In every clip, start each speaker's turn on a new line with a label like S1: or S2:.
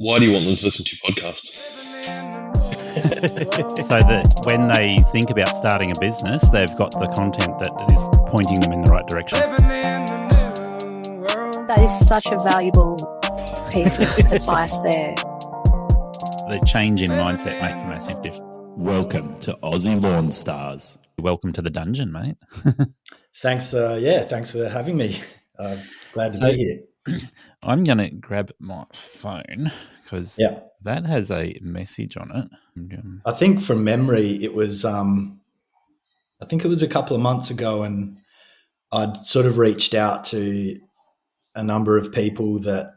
S1: Why do you want them to listen to your podcast?
S2: So that when they think about starting a business, they've got the content that is pointing them in the right direction.
S3: That is such a valuable piece of advice there.
S2: The change in mindset makes a massive difference.
S4: Welcome to Aussie Lawn Stars.
S2: Welcome to the dungeon, mate.
S5: Thanks. Thanks for having me. Glad to be here.
S2: I'm going to grab my phone because that has a message on it.
S5: I think from memory, it was. I think it was a couple of months ago, and I'd sort of reached out to a number of people that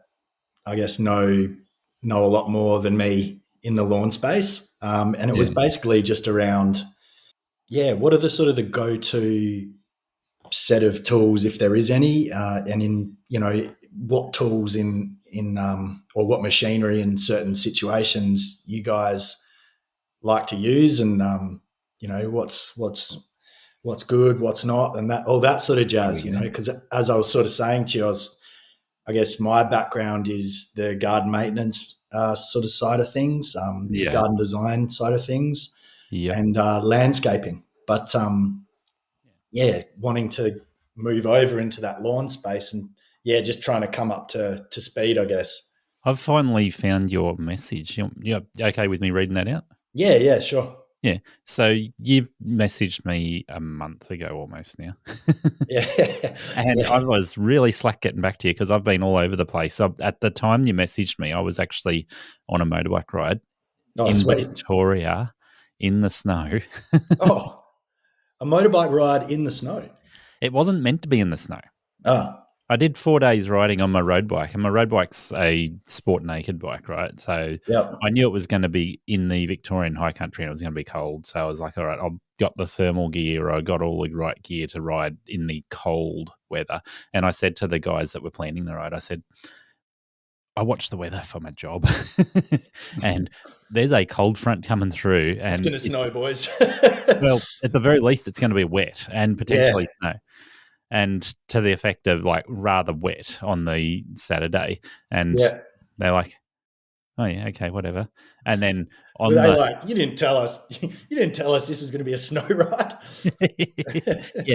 S5: I guess know a lot more than me in the lawn space, and it was basically just around, what are the sort of the go-to set of tools, if there is any, and in what tools in or what machinery in certain situations you guys like to use, and what's good, what's not, and that all that sort of jazz, because as I was sort of saying to you, I guess my background is the garden maintenance sort of side of things, the garden design side of things, and landscaping, but wanting to move over into that lawn space and just trying to come up to speed, I guess.
S2: I've finally found your message. You're okay with me reading that out?
S5: Yeah, sure.
S2: Yeah. So you've messaged me a month ago almost now. And I was really slack getting back to you because I've been all over the place. At the time you messaged me, I was actually on a motorbike ride in Victoria in the snow.
S5: A motorbike ride in the snow?
S2: It wasn't meant to be in the snow.
S5: Oh.
S2: I did 4 days riding on my road bike, and my road bike's a sport naked bike, right? So I knew it was going to be in the Victorian high country and it was going to be cold. So I was like, all right, I've got the thermal gear, I got all the right gear to ride in the cold weather. And I said to the guys that were planning the ride, I said, I watch the weather for my job. And there's a cold front coming through. And
S5: it's going to snow, boys.
S2: Well, at the very least, it's going to be wet and potentially snow. And to the effect of like rather wet on the Saturday. And they're like, oh yeah, okay, whatever. And then on
S5: you didn't tell us this was going to be a snow ride.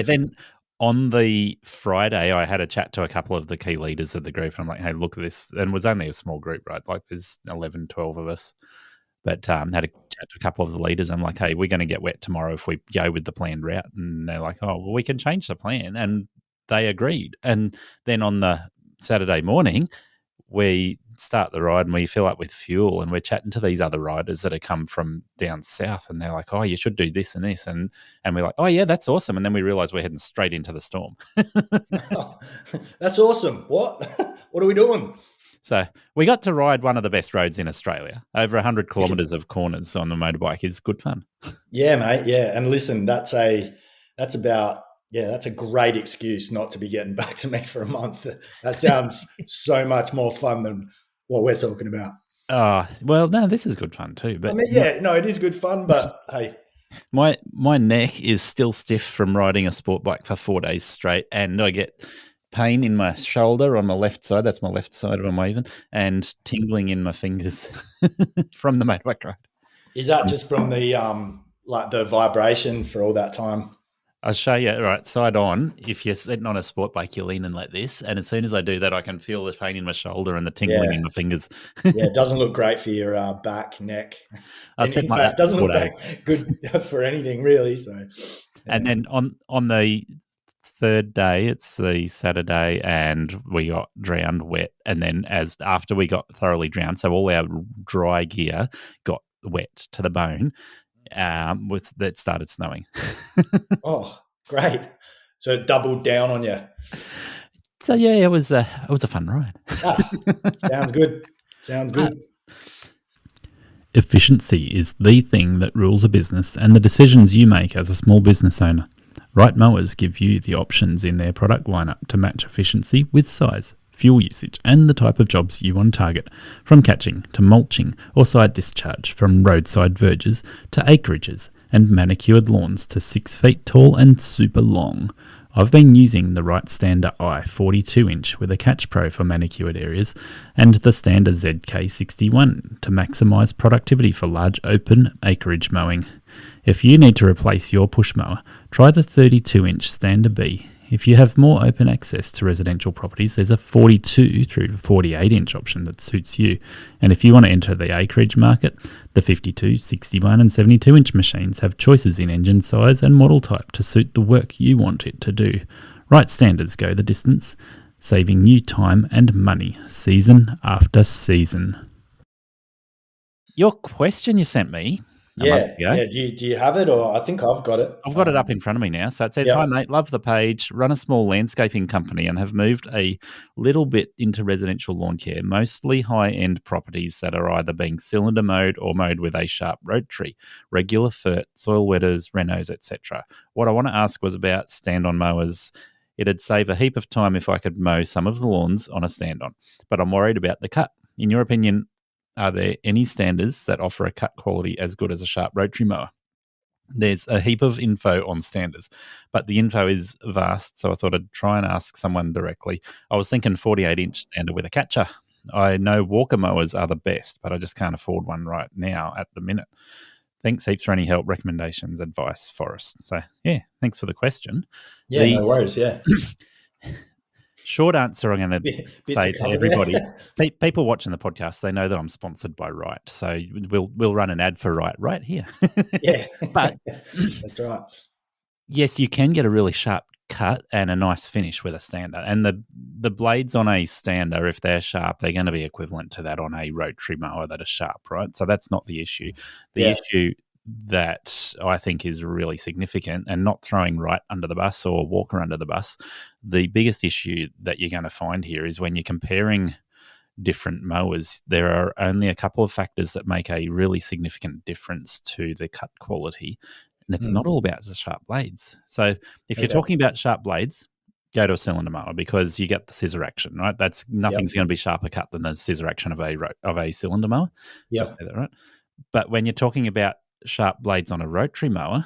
S2: Then on the Friday, I had a chat to a couple of the key leaders of the group. And I'm like, hey, look at this. And it was only a small group, right? Like there's 11, 12 of us. But had a chat to a couple of the leaders. I'm like, hey, we're going to get wet tomorrow if we go with the planned route. And they're like, oh, well, we can change the plan. And they agreed. And then on the Saturday morning, we start the ride and we fill up with fuel. And we're chatting to these other riders that have come from down south. And they're like, oh, you should do this and this. And we're like, oh, yeah, that's awesome. And then we realize we're heading straight into the storm.
S5: That's awesome. What? What are we doing?
S2: So we got to ride one of the best roads in Australia. Over 100 kilometres of corners on the motorbike is good fun.
S5: Yeah, mate. Yeah, and listen, that's a great excuse not to be getting back to me for a month. That sounds so much more fun than what we're talking about.
S2: Well, no, this is good fun too. But
S5: it is good fun. But hey,
S2: my neck is still stiff from riding a sport bike for 4 days straight, and I get pain in my shoulder on my left side. That's my left side I'm waving, and tingling in my fingers from the motorbike ride.
S5: Is that just from the the vibration for all that time?
S2: I'll show you. Right, side on. If you're sitting on a sport bike, you're leaning like this, and as soon as I do that, I can feel the pain in my shoulder and the tingling in my fingers.
S5: It doesn't look great for your back, neck. It doesn't look good for anything really. So,
S2: and then on the third day, it's the Saturday, and we got drowned wet. And then after we got thoroughly drowned, so all our dry gear got wet to the bone. That started snowing.
S5: Oh, great! So it doubled down on you.
S2: So it was a fun ride.
S5: Sounds good. Sounds good.
S2: Efficiency is the thing that rules a business and the decisions you make as a small business owner. Right Mowers give you the options in their product lineup to match efficiency with size, fuel usage, and the type of jobs you want to target, from catching to mulching or side discharge, from roadside verges to acreages, and manicured lawns to 6 feet tall and super long. I've been using the Right Stander I 42-inch with a Catch Pro for manicured areas and the Stander ZK61 to maximise productivity for large open acreage mowing. If you need to replace your push mower, try the 32-inch Stander B. If you have more open access to residential properties, there's a 42 through 48-inch option that suits you. And if you want to enter the acreage market, the 52, 61 and 72-inch machines have choices in engine size and model type to suit the work you want it to do. Right Standards go the distance, saving you time and money season after season. Your question you sent me a month ago.
S5: Yeah. Do you have it, or I think I've got it?
S2: I've got it up in front of me now. So it says,
S5: Yep.
S2: Hi, mate, love the page, run a small landscaping company and have moved a little bit into residential lawn care, mostly high-end properties that are either being cylinder mowed or mowed with a sharp rotary, regular fert, soil wetters, renos, etc. What I want to ask was about stand-on mowers. It'd save a heap of time if I could mow some of the lawns on a stand-on, but I'm worried about the cut. In your opinion, are there any standards that offer a cut quality as good as a sharp rotary mower? There's a heap of info on standards, but the info is vast, so I thought I'd try and ask someone directly. I was thinking 48-inch standard with a catcher. I know walker mowers are the best, but I just can't afford one right now at the minute. Thanks heaps for any help, recommendations, advice for us. So, yeah, thanks for the question.
S5: Yeah, no worries. Yeah.
S2: Short answer I'm going to
S5: Bits
S2: say
S5: of
S2: to
S5: cover
S2: everybody,
S5: there.
S2: people watching the podcast, they know that I'm sponsored by Right. So we'll run an ad for right here.
S5: Yeah.
S2: But
S5: that's right.
S2: yes, you can get a really sharp cut and a nice finish with a stander. And the blades on a stander, if they're sharp, they're going to be equivalent to that on a rotary mower that is sharp, right? So that's not the issue. The issue that I think is really significant, and not throwing Right under the bus or Walker under the bus, the biggest issue that you're going to find here is when you're comparing different mowers, there are only a couple of factors that make a really significant difference to the cut quality. And it's not all about the sharp blades. So if you're talking about sharp blades, go to a cylinder mower because you get the scissor action, right? That's nothing's going to be sharper cut than the scissor action of a cylinder mower.
S5: Yeah.
S2: I'll say that right. But when you're talking about sharp blades on a rotary mower,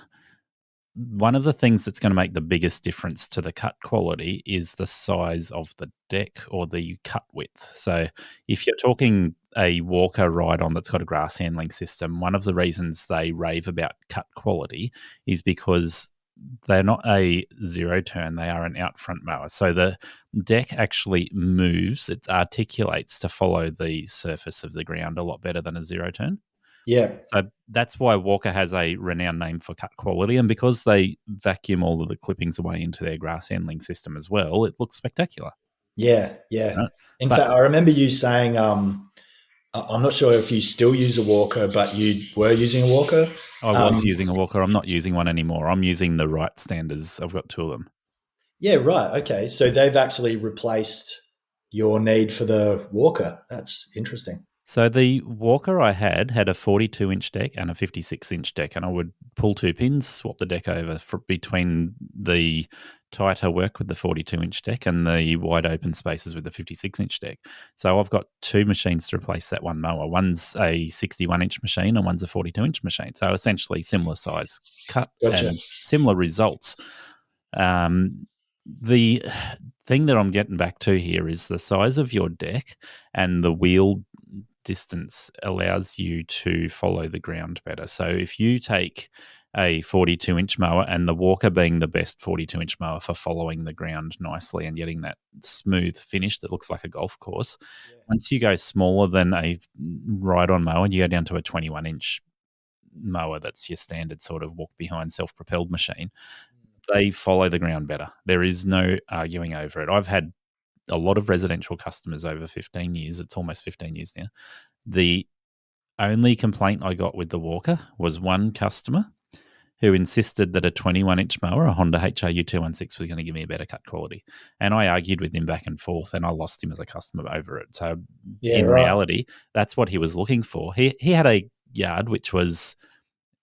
S2: one of the things that's going to make the biggest difference to the cut quality is the size of the deck or the cut width. So if you're talking a walker ride-on that's got a grass handling system, one of the reasons they rave about cut quality is because they're not a zero turn, they are an out front mower. So the deck actually moves, it articulates to follow the surface of the ground a lot better than a zero turn.
S5: Yeah.
S2: So that's why Walker has a renowned name for cut quality. And because they vacuum all of the clippings away into their grass handling system as well, it looks spectacular.
S5: Yeah.
S2: Right?
S5: In fact, I remember you saying, I'm not sure if you still use a walker, but you were using a walker.
S2: I was using a walker. I'm not using one anymore. I'm using the Right Standards. I've got two of them.
S5: Yeah, right. Okay. So they've actually replaced your need for the walker. That's interesting.
S2: So the walker I had a 42-inch deck and a 56-inch deck, and I would pull two pins, swap the deck over between the tighter work with the 42-inch deck and the wide open spaces with the 56-inch deck. So I've got two machines to replace that one mower. One's a 61-inch machine and one's a 42-inch machine. So essentially similar size cut and similar results. The thing that I'm getting back to here is the size of your deck and the wheel distance allows you to follow the ground better. So if you take a 42-inch mower, and the walker being the best 42-inch mower for following the ground nicely and getting that smooth finish that looks like a golf course, once you go smaller than a ride-on mower, you go down to a 21-inch mower that's your standard sort of walk-behind self-propelled machine, they follow the ground better. There is no arguing over it. I've had a lot of residential customers over 15 years. It's almost 15 years now. The only complaint I got with the walker was one customer who insisted that a 21-inch mower, a Honda HRU 216, was going to give me a better cut quality. And I argued with him back and forth, and I lost him as a customer over it. So reality, that's what he was looking for. He had a yard which was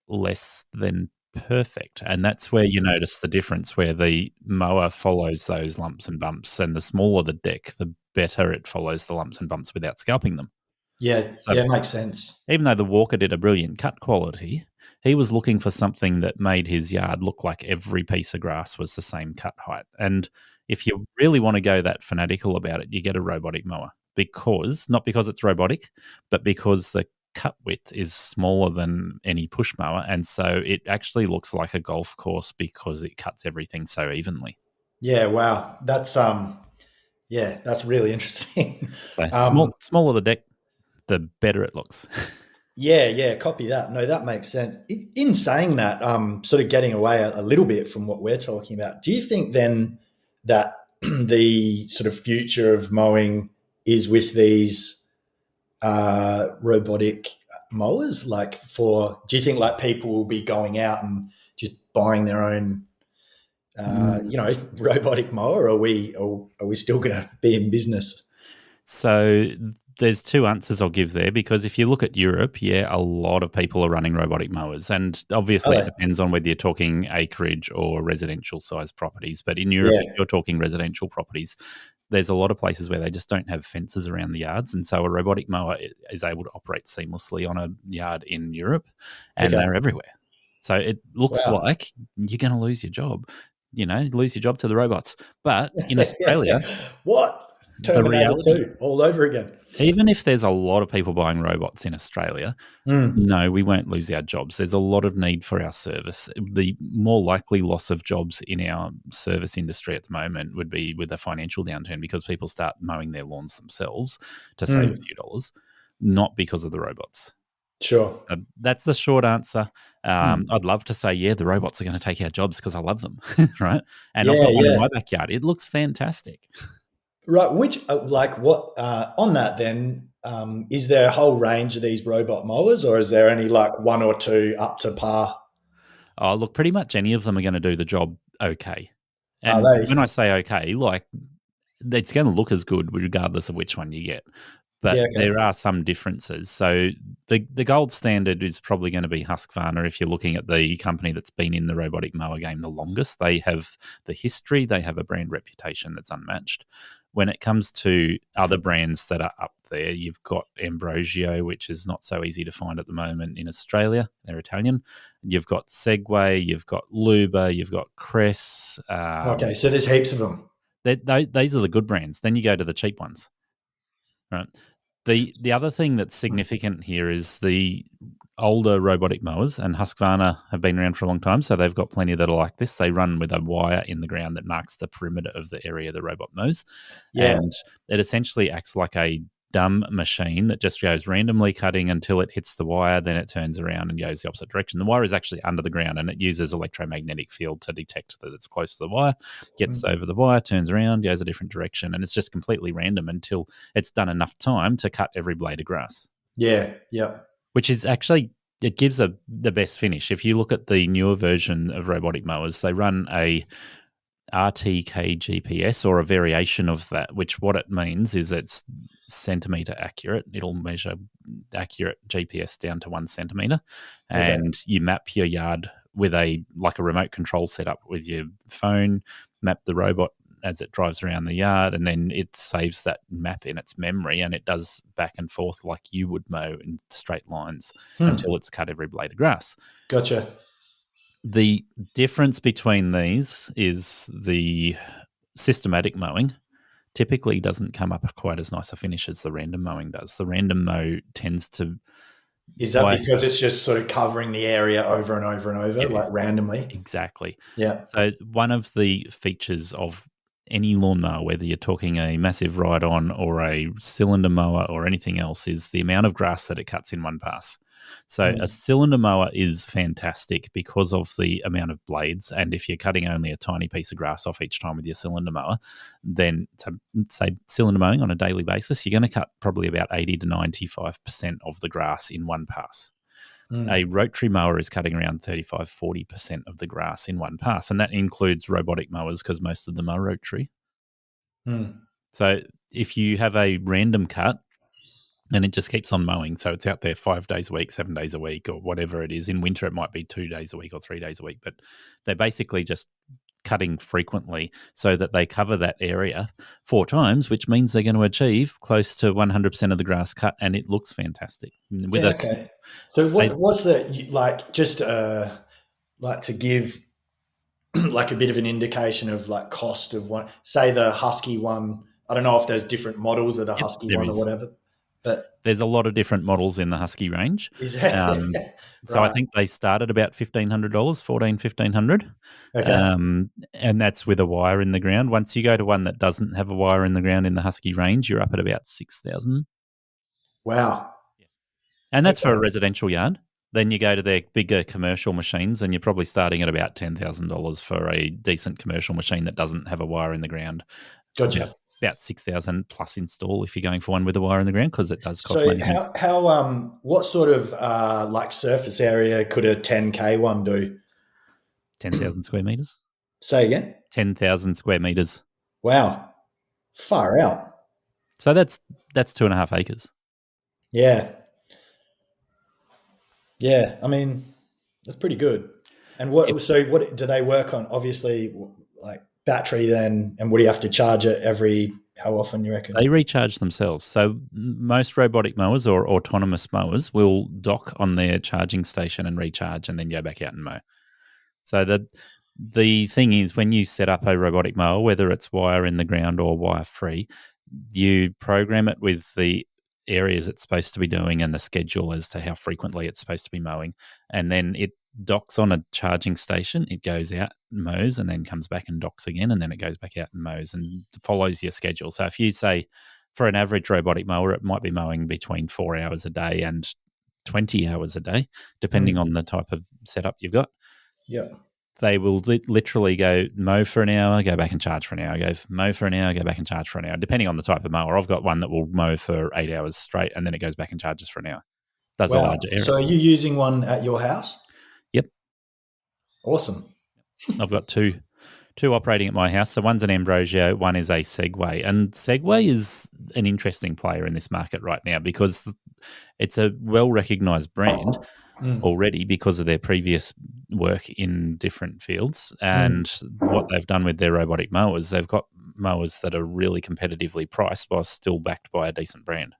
S2: less than perfect, and that's where you notice the difference, where the mower follows those lumps and bumps, and the smaller the deck, the better it follows the lumps and bumps without scalping them.
S5: Yeah, makes sense.
S2: Even though the walker did a brilliant cut quality, he was looking for something that made his yard look like every piece of grass was the same cut height. And if you really want to go that fanatical about it, you get a robotic mower, not because it's robotic, but because the cut width is smaller than any push mower, and so it actually looks like a golf course because it cuts everything so evenly.
S5: Yeah, wow. That's that's really interesting.
S2: So smaller the deck, the better it looks.
S5: Yeah, copy that. No, that makes sense. In saying that, sort of getting away a little bit from what we're talking about, do you think then that the sort of future of mowing is with these robotic mowers? Do you think like people will be going out and just buying their own, robotic mower, or are we still going to be in business?
S2: So there's two answers I'll give there, because if you look at Europe, a lot of people are running robotic mowers, and obviously it depends on whether you're talking acreage or residential size properties. But in Europe, if you're talking residential properties, there's a lot of places where they just don't have fences around the yards, and so a robotic mower is able to operate seamlessly on a yard in Europe, and they're everywhere. So it looks like you're going to lose your job, lose your job to the robots. But in Australia,
S5: what? Terminator 2 all over again.
S2: Even if there's a lot of people buying robots in Australia, no, we won't lose our jobs. There's a lot of need for our service. The more likely loss of jobs in our service industry at the moment would be with a financial downturn, because people start mowing their lawns themselves to save a few dollars, not because of the robots.
S5: Sure.
S2: That's the short answer. I'd love to say, the robots are going to take our jobs because I love them, right? And I've got one in my backyard. It looks fantastic.
S5: Right. Which, on that then, is there a whole range of these robot mowers, or is there only like one or two up to par?
S2: Oh, look, pretty much any of them are going to do the job okay.
S5: Are
S2: And
S5: they?
S2: when I say okay, like, it's going to look as good regardless of which one you get. But there are some differences. So the gold standard is probably going to be Husqvarna if you're looking at the company that's been in the robotic mower game the longest. They have the history. They have a brand reputation that's unmatched. When it comes to other brands that are up there, you've got Ambrosio, which is not so easy to find at the moment in Australia. They're Italian. You've got Segway, you've got Luba, you've got Cress.
S5: Okay, so there's heaps of them.
S2: These are the good brands. Then you go to the cheap ones. Right. The other thing that's significant here is the older robotic mowers, and Husqvarna have been around for a long time, so they've got plenty that are like this. They run with a wire in the ground that marks the perimeter of the area the robot mows, and it essentially acts like a dumb machine that just goes randomly cutting until it hits the wire, then it turns around and goes the opposite direction. The wire is actually under the ground, and it uses electromagnetic field to detect that it's close to the wire, gets over the wire, turns around, goes a different direction, and it's just completely random until it's done enough time to cut every blade of grass.
S5: Yeah.
S2: Which is actually, it gives the best finish. If you look at the newer version of robotic mowers, they run a RTK GPS, or a variation of that, which what it means is it's centimeter accurate. It'll measure accurate GPS down to 1 centimeter, and you map your yard with a remote control setup with your phone, map the robot as it drives around the yard, and then it saves that map in its memory, and it does back and forth like you would mow in straight lines until it's cut every blade of grass.
S5: Gotcha.
S2: The difference between these is the systematic mowing typically doesn't come up quite as nice a finish as the random mowing does. The random mow tends to...
S5: Is that because it's just sort of covering the area over and over and over, like randomly?
S2: Exactly.
S5: Yeah.
S2: So one of the features of any lawnmower, whether you're talking a massive ride-on or a cylinder mower or anything else, is the amount of grass that it cuts in one pass. So a cylinder mower is fantastic because of the amount of blades, and if you're cutting only a tiny piece of grass off each time with your cylinder mower, then say cylinder mowing on a daily basis, you're going to cut probably about 80 to 95% of the grass in one pass. A rotary mower is cutting around 35-40% of the grass in one pass, and that includes robotic mowers because most of them are rotary. So if you have a random cut and it just keeps on mowing, so it's out there 5 days a week, 7 days a week, or whatever it is. In winter, it might be 2 days a week or 3 days a week, but they're basically just cutting frequently so that they cover that area 4 times, which means they're going to achieve close to 100% of the grass cut, and it looks fantastic. With
S5: Yeah,
S2: us,
S5: okay. So what's the, like, just like to give like a bit of an indication of like cost of one, say the Husky one. I don't know if there's different models of the Husky
S2: there
S5: one or
S2: is.
S5: whatever, but
S2: There's a lot of different models in the Husky range.
S5: is that
S2: So I
S5: right?
S2: think they start at about $1,500, $1,400,
S5: Okay.
S2: and that's with a wire in the ground. Once you go to one that doesn't have a wire in the ground in the Husky range, you're up at about 6,000.
S5: Wow.
S2: And that's for a
S5: Okay.
S2: residential yard. Then you go to their bigger commercial machines, and you're probably starting at about $10,000 for a decent commercial machine that doesn't have a wire in the ground.
S5: Gotcha.
S2: About 6,000 plus install if you're going for one with a wire in the ground, because it does cost
S5: So
S2: money.
S5: how what sort of like surface area could a 10K one do?
S2: 10,000 square meters.
S5: Say again?
S2: 10,000 square meters.
S5: Wow. Far out.
S2: So that's 2.5 acres.
S5: Yeah. Yeah. I mean, that's pretty good. And what do they work on? Obviously, like battery then, and what do you have to charge it how often you reckon?
S2: They recharge themselves. So most robotic mowers or autonomous mowers will dock on their charging station and recharge and then go back out and mow. So the thing is, when you set up a robotic mower, whether it's wire in the ground or wire free, you program it with the areas it's supposed to be doing and the schedule as to how frequently it's supposed to be mowing. And then it docks on a charging station, it goes out, mows, and then comes back and docks again, and then it goes back out and mows and follows your schedule. So if you say for an average robotic mower, it might be mowing between 4 hours a day and 20 hours a day, depending on the type of setup you've got.
S5: Yeah.
S2: They will literally go mow for an hour, go back and charge for an hour, go mow for an hour, go back and charge for an hour, depending on the type of mower. I've got one that will mow for 8 hours straight, and then it goes back and charges for an hour. Does a
S5: Wow.
S2: larger area.
S5: So are you using one at your house?
S2: Yep.
S5: Awesome.
S2: I've got two operating at my house. So one's an Ambrosio, one is a Segway. And Segway is an interesting player in this market right now because it's a well-recognized brand already because of their previous work in different fields. And what they've done with their robotic mowers, they've got mowers that are really competitively priced while still backed by a decent brand.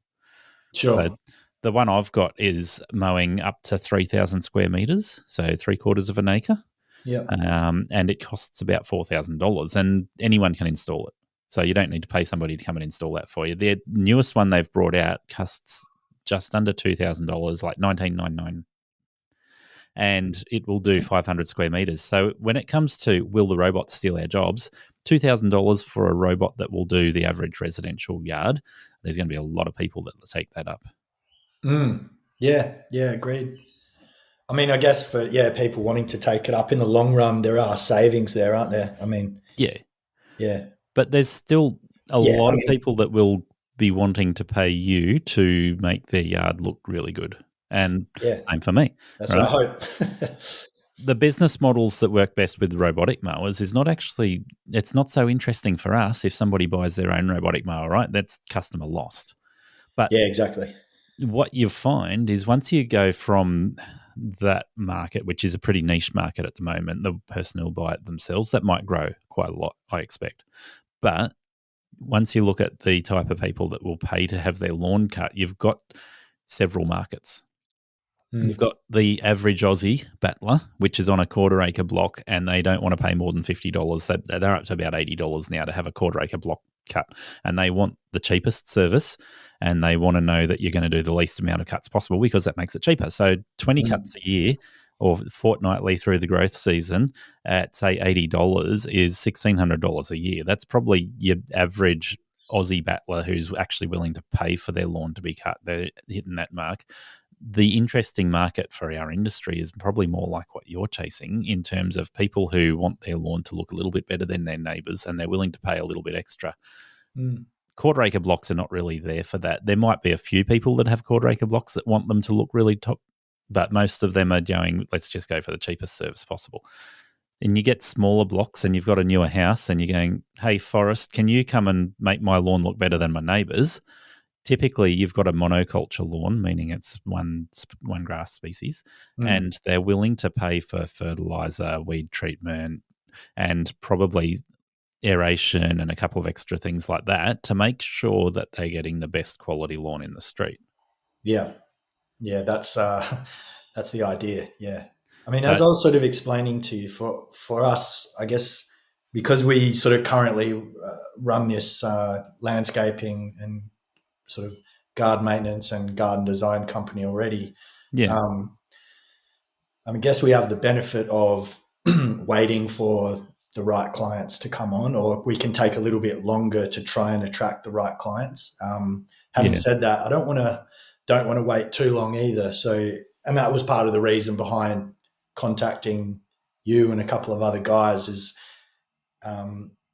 S5: Sure.
S2: So the one I've got is mowing up to 3,000 square meters, so 3/4 of an acre.
S5: Yeah.
S2: And it costs about $4,000, and anyone can install it. So you don't need to pay somebody to come and install that for you. Their newest one they've brought out costs just under $2,000, like $1,999, and it will do 500 square meters. So when it comes to will the robot steal our jobs, $2,000 for a robot that will do the average residential yard, there's going to be a lot of people that will take that up.
S5: Yeah, agreed. I mean, I guess for people wanting to take it up in the long run, there are savings there, aren't there? I mean, yeah.
S2: But there's still a lot of people that will be wanting to pay you to make their yard look really good, and same for me.
S5: That's what I hope.
S2: The business models that work best with robotic mowers is it's not so interesting for us if somebody buys their own robotic mower, right? That's customer lost. But
S5: yeah, exactly.
S2: What you find is once you go from that market, which is a pretty niche market at the moment, the person who will buy it themselves, that might grow quite a lot, I expect. But once you look at the type of people that will pay to have their lawn cut, you've got several markets. You've got the average Aussie battler, which is on a 1/4 acre block, and they don't want to pay more than $50. They're up to about $80 now to have a 1/4 acre block cut, and they want the cheapest service, and they want to know that you're going to do the least amount of cuts possible because that makes it cheaper. So 20 cuts a year or fortnightly through the growth season at, say, $80 is $1,600 a year. That's probably your average Aussie battler who's actually willing to pay for their lawn to be cut. They're hitting that mark. The interesting market for our industry is probably more like what you're chasing in terms of people who want their lawn to look a little bit better than their neighbours, and they're willing to pay a little bit extra. 1/4 acre blocks are not really there for that. There might be a few people that have 1/4 acre blocks that want them to look really top, but most of them are going, let's just go for the cheapest service possible. And you get smaller blocks and you've got a newer house and you're going, hey, Forrest, can you come and make my lawn look better than my neighbours? Typically, you've got a monoculture lawn, meaning it's one grass species, and they're willing to pay for fertilizer, weed treatment, and probably aeration and a couple of extra things like that to make sure that they're getting the best quality lawn in the street.
S5: Yeah, that's the idea. Yeah, I mean,
S2: So,
S5: as I was sort of explaining to you, for us, I guess because we sort of currently run this landscaping and sort of garden maintenance and garden design company already.
S2: yeah,
S5: I guess we have the benefit of waiting for the right clients to come on, or we can take a little bit longer to try and attract the right clients. Having said that, I don't want to wait too long either. So, and that was part of the reason behind contacting you and a couple of other guys is,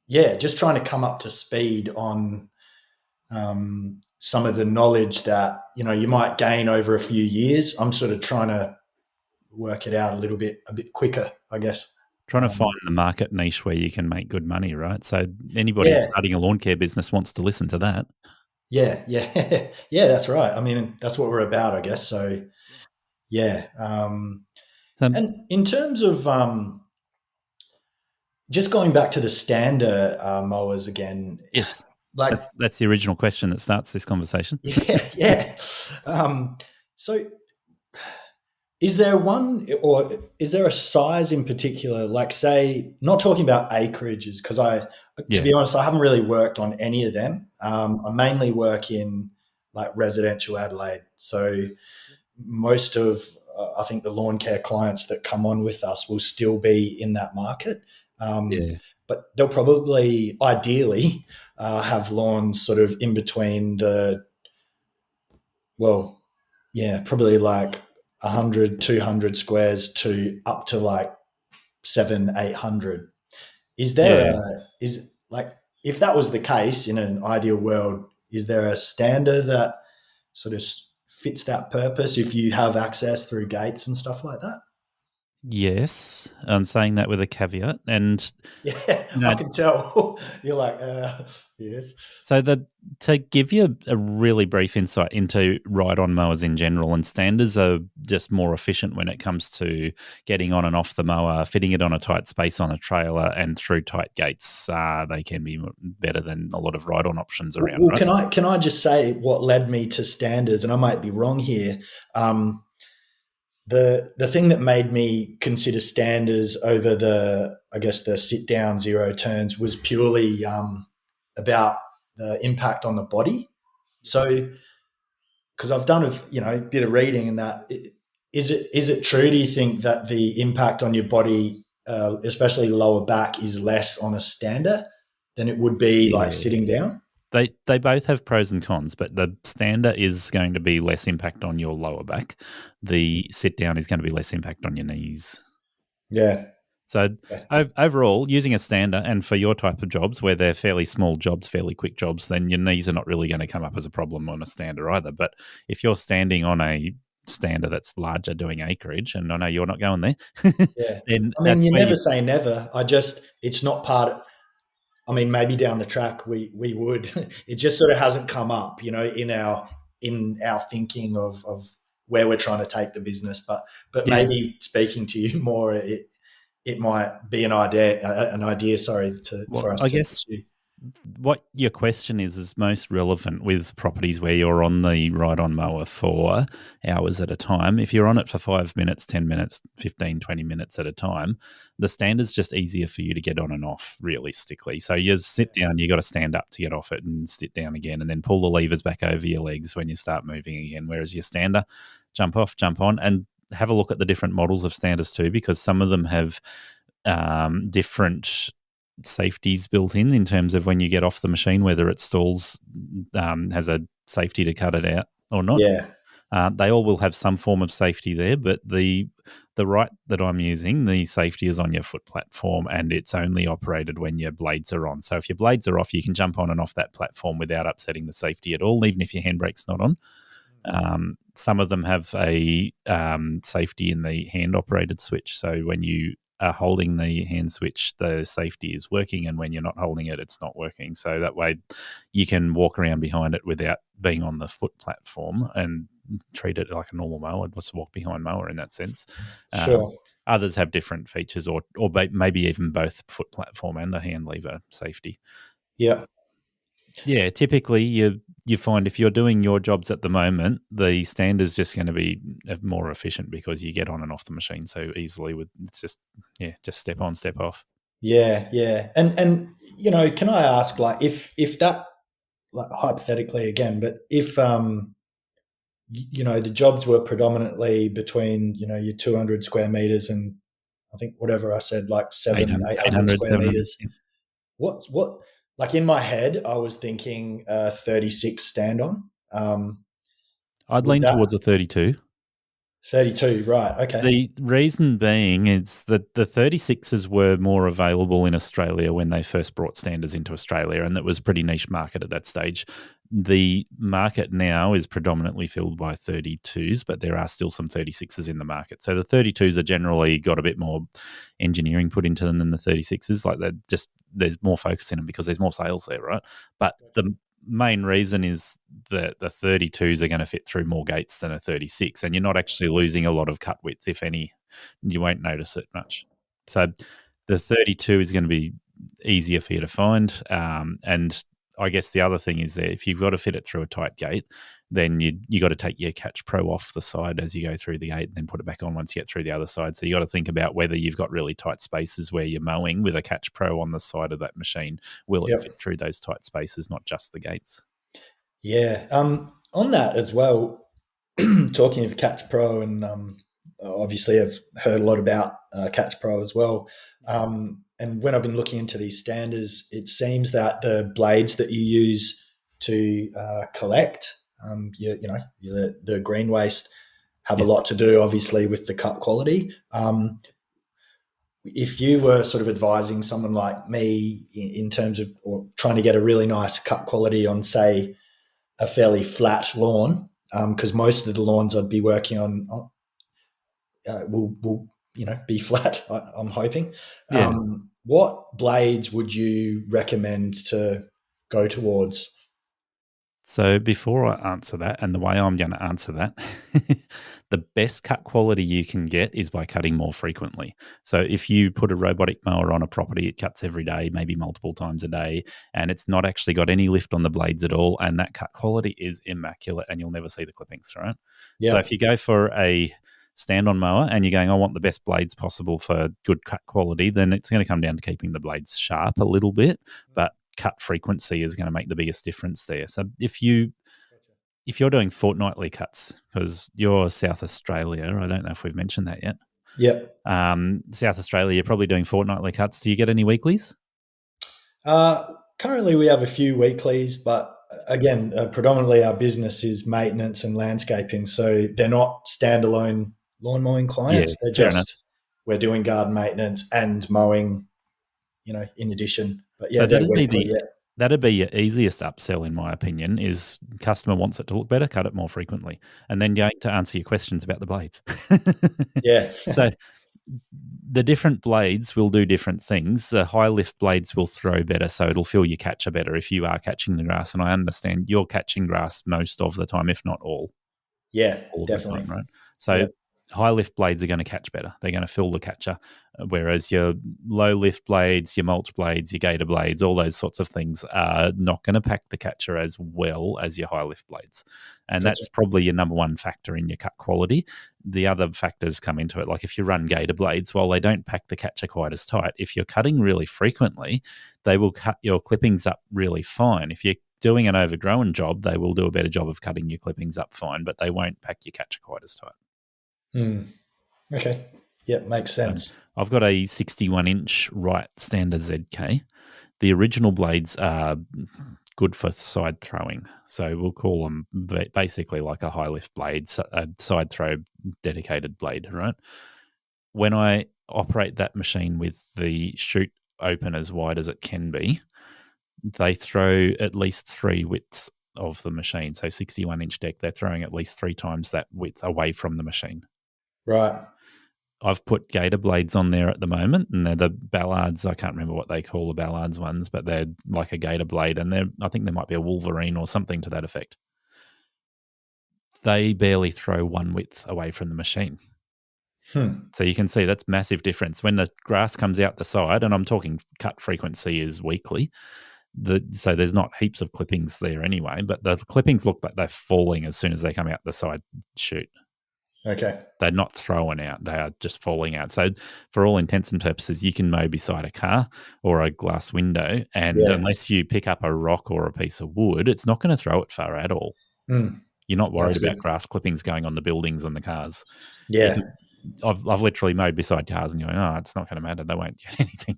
S5: just trying to come up to speed on some of the knowledge that you might gain over a few years. I'm sort of trying to work it out a bit quicker, I guess.
S2: Trying to find the market niche where you can make good money, right? So anybody starting a lawn care business wants to listen to that.
S5: Yeah, that's right. I mean, that's what we're about, I guess. So, yeah. And in terms of just going back to the stander mowers again.
S2: Yes,
S5: like
S2: that's the original question that starts this conversation.
S5: Yeah. So is there one, or is there a size in particular, like say, not talking about acreages, because to be honest, I haven't really worked on any of them. I mainly work in like residential Adelaide. So most of, I think the lawn care clients that come on with us will still be in that market. But they'll probably, ideally, have lawns sort of in between probably like 100, 200 squares to up to like 700-800. Is there if that was the case in an ideal world, is there a standard that sort of fits that purpose if you have access through gates and stuff like that?
S2: Yes, I'm saying that with a caveat, and
S5: I can tell you're like, yes.
S2: So to give you a really brief insight into ride-on mowers in general, and standers are just more efficient when it comes to getting on and off the mower, fitting it on a tight space on a trailer, and through tight gates. They can be better than a lot of ride-on options around.
S5: Well,
S2: right?
S5: Can I just say what led me to standers, and I might be wrong here. The thing that made me consider standers over the sit down zero turns was purely about the impact on the body. So, because I've done a bit of reading, and that is it true? Do you think that the impact on your body, especially lower back, is less on a stander than it would be like sitting down?
S2: They both have pros and cons, but the stander is going to be less impact on your lower back. The sit down is going to be less impact on your knees.
S5: Yeah.
S2: So overall, using a stander, and for your type of jobs where they're fairly small jobs, fairly quick jobs, then your knees are not really going to come up as a problem on a stander either. But if you're standing on a stander that's larger doing acreage, and I know you're not going there, then
S5: I mean, you never say never. It's not part of, I mean, maybe down the track we would. It just sort of hasn't come up, in our thinking of where we're trying to take the business. But maybe speaking to you more, it might be an idea. For us to pursue.
S2: What your question is most relevant with properties where you're on the ride-on mower for hours at a time. If you're on it for 5 minutes, 10 minutes, 15, 20 minutes at a time, the standard's just easier for you to get on and off, realistically. So you sit down, you got to stand up to get off it and sit down again, and then pull the levers back over your legs when you start moving again. Whereas your stander, jump off, jump on, and have a look at the different models of standers too, because some of them have different safeties built in terms of when you get off the machine, whether it stalls, has a safety to cut it out or not. They all will have some form of safety there, but the right that I'm using, the safety is on your foot platform, and it's only operated when your blades are on. So if your blades are off, you can jump on and off that platform without upsetting the safety at all, even if your handbrake's not on. Some of them have a safety in the hand-operated switch, so when you are holding the hand switch, the safety is working, and when you're not holding it, it's not working. So that way you can walk around behind it without being on the foot platform and treat it like a normal mower. Let's walk behind mower in that sense.
S5: Sure.
S2: Others have different features, or maybe even both foot platform and a hand lever safety.
S5: Yeah.
S2: Yeah, typically you find if you're doing your jobs at the moment, the standard's just going to be more efficient because you get on and off the machine so easily. With it's just step on, step off.
S5: Yeah, yeah. And you know, can I ask, like, if that, like, hypothetically again, but if you know, the jobs were predominantly between, you know, your 200 square meters and I think whatever I said, like 800 square
S2: 700.
S5: meters. What like in my head, I was thinking 36 stand on.
S2: I'd
S5: Would
S2: lean
S5: that
S2: towards a 32.
S5: 32, right? Okay.
S2: The reason being is that the 36s were more available in Australia when they first brought standards into Australia, and that was a pretty niche market at that stage. The market now is predominantly filled by 32s, but there are still some 36s in the market. So the 32s are generally got a bit more engineering put into them than the 36s. Like there's more focus in them because there's more sales there, right? But the main reason is that the 32s are going to fit through more gates than a 36, and you're not actually losing a lot of cut width, if any. You won't notice it much. So the 32 is going to be easier for you to find. And I guess the other thing is that if you've got to fit it through a tight gate, then you got to take your Catch Pro off the side as you go through the gate and then put it back on once you get through the other side. So you got to think about whether you've got really tight spaces where you're mowing with a Catch Pro on the side of that machine. Will it fit through those tight spaces, not just the gates?
S5: Yeah. On that as well, talking of Catch Pro, and obviously I've heard a lot about Catch Pro as well. And when I've been looking into these standards, it seems that the blades that you use to collect, the green waste, have a lot to do, obviously, with the cut quality. If you were sort of advising someone like me in terms of, or trying to get a really nice cut quality on, say, a fairly flat lawn, because most of the lawns I'd be working on will be flat, I'm hoping.
S2: Yeah.
S5: What blades would you recommend to go towards?
S2: So before I answer that, and the way I'm going to answer that, the best cut quality you can get is by cutting more frequently. So if you put a robotic mower on a property, it cuts every day, maybe multiple times a day, and it's not actually got any lift on the blades at all, and that cut quality is immaculate, and you'll never see the clippings, right?
S5: Yeah.
S2: So if you go for a stand-on mower and you're going, I want the best blades possible for good cut quality, then it's going to come down to keeping the blades sharp a little bit, but cut frequency is going to make the biggest difference there. So if you're doing fortnightly cuts, because you're South Australia, I don't know if we've mentioned that yet.
S5: Yep.
S2: South Australia, you're probably doing fortnightly cuts. Do you get any weeklies?
S5: Currently, we have a few weeklies, but again, predominantly our business is maintenance and landscaping, so they're not standalone lawn mowing clients.
S2: Yeah,
S5: they're just, we're doing garden maintenance and mowing, in addition. But yeah,
S2: so
S5: they're weekly.
S2: That'd be your easiest upsell, in my opinion, is customer wants it to look better, cut it more frequently. And then going to answer your questions about the blades.
S5: Yeah.
S2: So the different blades will do different things. The high lift blades will throw better, so it'll feel your catcher better if you are catching the grass. And I understand you're catching grass most of the time, if not all.
S5: Yeah,
S2: all of
S5: definitely.
S2: the time, right? So high lift blades are going to catch better. They're going to fill the catcher, whereas your low lift blades, your mulch blades, your gator blades, all those sorts of things are not going to pack the catcher as well as your high lift blades. And that's probably your number one factor in your cut quality. The other factors come into it, like if you run gator blades, while they don't pack the catcher quite as tight, if you're cutting really frequently, they will cut your clippings up really fine. If you're doing an overgrown job, they will do a better job of cutting your clippings up fine, but they won't pack your catcher quite as tight.
S5: Okay. Yeah, makes sense.
S2: I've got a 61-inch Wright Standard ZK. The original blades are good for side throwing. So we'll call them basically like a high lift blade, a side throw dedicated blade, right? When I operate that machine with the chute open as wide as it can be, they throw at least 3 widths of the machine. So 61-inch deck, they're throwing at least 3 times that width away from the machine.
S5: Right.
S2: I've put gator blades on there at the moment, and they're the Ballards. I can't remember what they call the Ballards ones, but they're like a gator blade, and I think there might be a Wolverine or something to that effect. They barely throw one width away from the machine. So you can see that's massive difference. When the grass comes out the side, and I'm talking cut frequency is weekly, so there's not heaps of clippings there anyway, but the clippings look like they're falling as soon as they come out the side chute.
S5: Okay.
S2: They're not thrown out. They are just falling out. So for all intents and purposes, you can mow beside a car or a glass window, and unless you pick up a rock or a piece of wood, it's not going to throw it far at all. You're not worried about grass clippings going on the buildings and the cars.
S5: Yeah.
S2: I've literally mowed beside cars and you're like, oh, it's not going to matter. They won't get anything.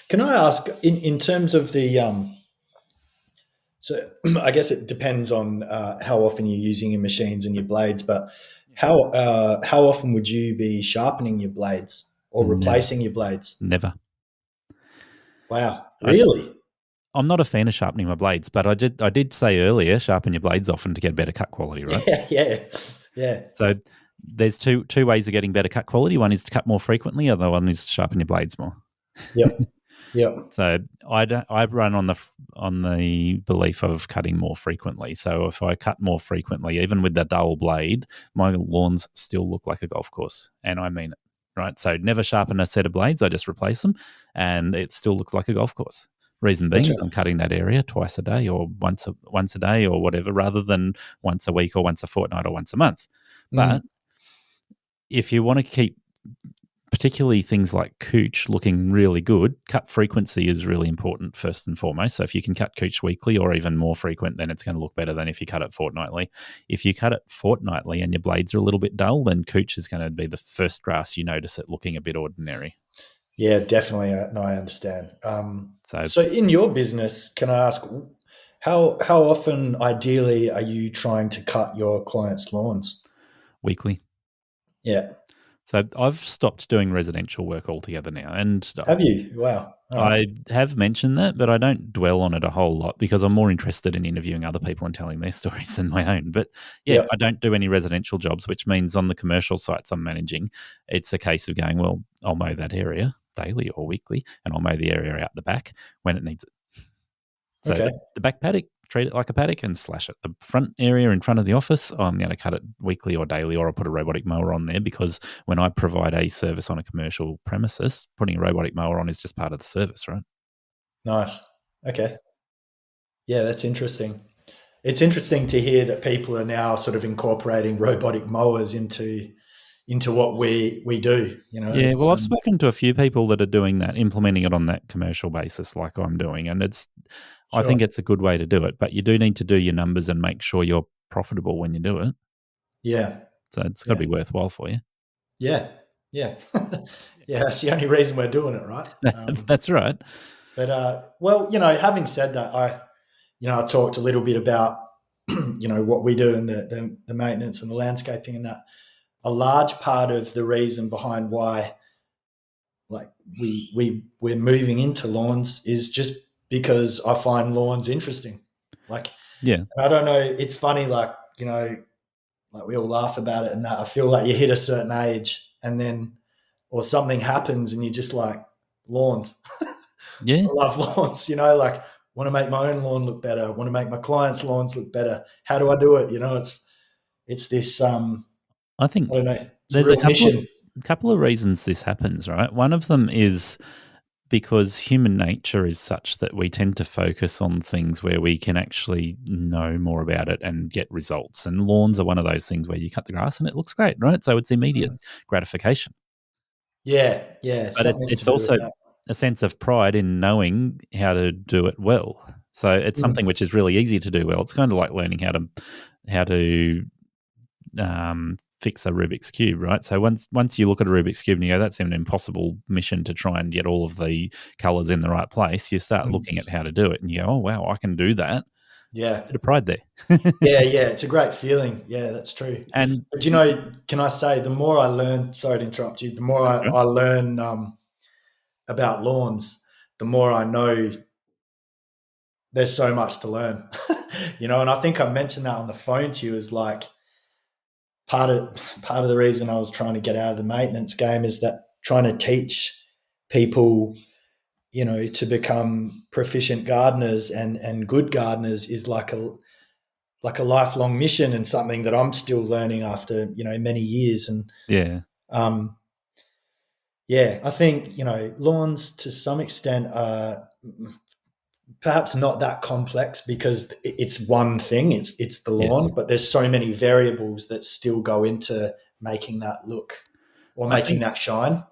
S5: Can I ask, in terms of the so I guess it depends on how often you're using your machines and your blades, but how often would you be sharpening your blades or replacing your blades?
S2: Never.
S5: Wow, really?
S2: I'm not a fan of sharpening my blades, but I did say earlier, sharpen your blades often to get better cut quality, right?
S5: Yeah.
S2: So there's two ways of getting better cut quality. One is to cut more frequently, other one is to sharpen your blades more.
S5: Yep.
S2: So I run on the belief of cutting more frequently. So if I cut more frequently, even with the dull blade, my lawns still look like a golf course, and I mean it. Right, so never sharpen a set of blades. I just replace them, and it still looks like a golf course. Reason being is I'm cutting that area twice a day or once a day or whatever, rather than once a week or once a fortnight or once a month. But if you want to keep particularly things like cooch looking really good, cut frequency is really important first and foremost. So if you can cut cooch weekly or even more frequent, then it's going to look better than if you cut it fortnightly. If you cut it fortnightly and your blades are a little bit dull, then cooch is going to be the first grass you notice it looking a bit ordinary.
S5: Yeah, definitely. No, I understand. So in your business, can I ask how often ideally are you trying to cut your clients' lawns?
S2: Weekly.
S5: Yeah.
S2: So I've stopped doing residential work altogether now. And
S5: have you? Wow.
S2: I have mentioned that, but I don't dwell on it a whole lot because I'm more interested in interviewing other people and telling their stories than my own. But I don't do any residential jobs, which means on the commercial sites I'm managing, it's a case of going, well, I'll mow that area daily or weekly, and I'll mow the area out the back when it needs it. So the back paddock, treat it like a paddock and slash it. The front area in front of the office, I'm going to cut it weekly or daily, or I'll put a robotic mower on there, because when I provide a service on a commercial premises, putting a robotic mower on is just part of the service, right?
S5: Nice. Okay. Yeah, that's interesting. It's interesting to hear that people are now sort of incorporating robotic mowers into what we do.
S2: Yeah, well, I've spoken to a few people that are doing that, implementing it on that commercial basis like I'm doing, and I think it's a good way to do it, but you do need to do your numbers and make sure you're profitable when you do it.
S5: Yeah.
S2: So it's got to be worthwhile for you.
S5: Yeah. Yeah. Yeah, that's the only reason we're doing it, right?
S2: That's right.
S5: But, well, having said that, I talked a little bit about, what we do and the maintenance and the landscaping and that. A large part of the reason behind why, like, we're moving into lawns is just because I find lawns interesting. Like, I don't know, it's funny, like we all laugh about it and that. I feel like you hit a certain age and then, or something happens and you're just like, lawns.
S2: Yeah.
S5: I love lawns, like, want to make my own lawn look better. Want to make my clients' lawns look better. How do I do it? It's this,
S2: I think
S5: I don't know.
S2: There's a couple of reasons this happens, right? One of them is because human nature is such that we tend to focus on things where we can actually know more about it and get results. And lawns are one of those things where you cut the grass and it looks great, right? So it's immediate gratification.
S5: Yeah.
S2: But it's also a sense of pride in knowing how to do it well. So it's something which is really easy to do well. It's kind of like learning how to fix a Rubik's Cube, right? So once you look at a Rubik's Cube and you go, that's an impossible mission to try and get all of the colors in the right place, you start looking at how to do it and you go, oh, wow, I can do that.
S5: Yeah.
S2: A bit of pride there.
S5: Yeah, it's a great feeling. Yeah, that's true. But can I say, the more I learn, sorry to interrupt you, the more I learn about lawns, the more I know there's so much to learn. And I think I mentioned that on the phone to you, is like, part of the reason I was trying to get out of the maintenance game is that trying to teach people, to become proficient gardeners and good gardeners is like a lifelong mission, and something that I'm still learning after, many years. And I think, lawns to some extent are perhaps not that complex because it's one thing, it's the lawn, but there's so many variables that still go into making that look or making that shine.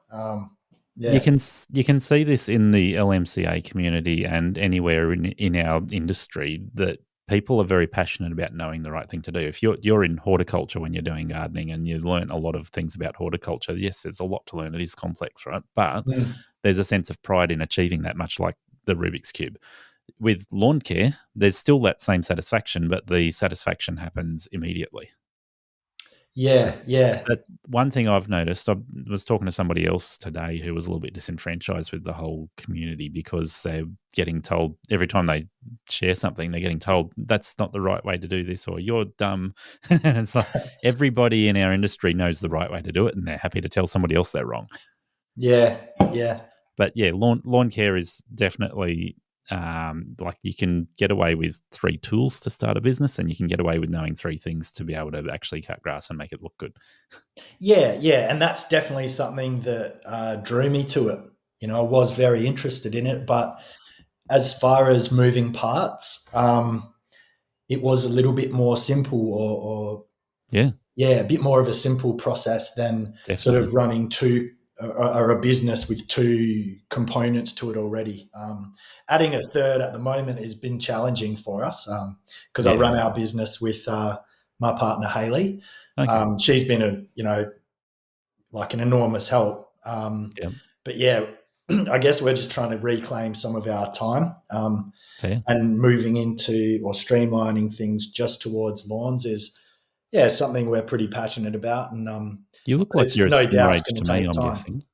S2: You can see this in the LMCA community and anywhere in our industry, that people are very passionate about knowing the right thing to do. If you're in horticulture when you're doing gardening and you learn a lot of things about horticulture, yes, there's a lot to learn. It is complex, right? But there's a sense of pride in achieving that, much like the Rubik's Cube. With lawn care, there's still that same satisfaction, but the satisfaction happens immediately.
S5: Yeah.
S2: But one thing I've noticed, I was talking to somebody else today who was a little bit disenfranchised with the whole community because they're getting told every time they share something, they're getting told that's not the right way to do this, or you're dumb. And it's like everybody in our industry knows the right way to do it, and they're happy to tell somebody else they're wrong.
S5: Yeah.
S2: But yeah, lawn care is definitely like you can get away with 3 tools to start a business, and you can get away with knowing 3 things to be able to actually cut grass and make it look good.
S5: Yeah. And that's definitely something that drew me to it. I was very interested in it, but as far as moving parts, it was a little bit more simple or a bit more of a simple process than sort of running a business with 2 components to it already. Adding a third at the moment has been challenging for us because I run our business with my partner Hayley. Okay. She's been like an enormous help. But I guess we're just trying to reclaim some of our time and moving into or streamlining things just towards lawns is something we're pretty passionate about. And
S2: you look like you're a similar age to me, I'm guessing.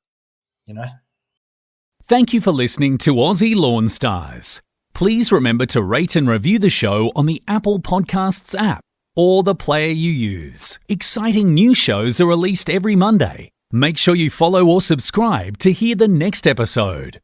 S6: Thank you for listening to Aussie Lawn Stars. Please remember to rate and review the show on the Apple Podcasts app or the player you use. Exciting new shows are released every Monday. Make sure you follow or subscribe to hear the next episode.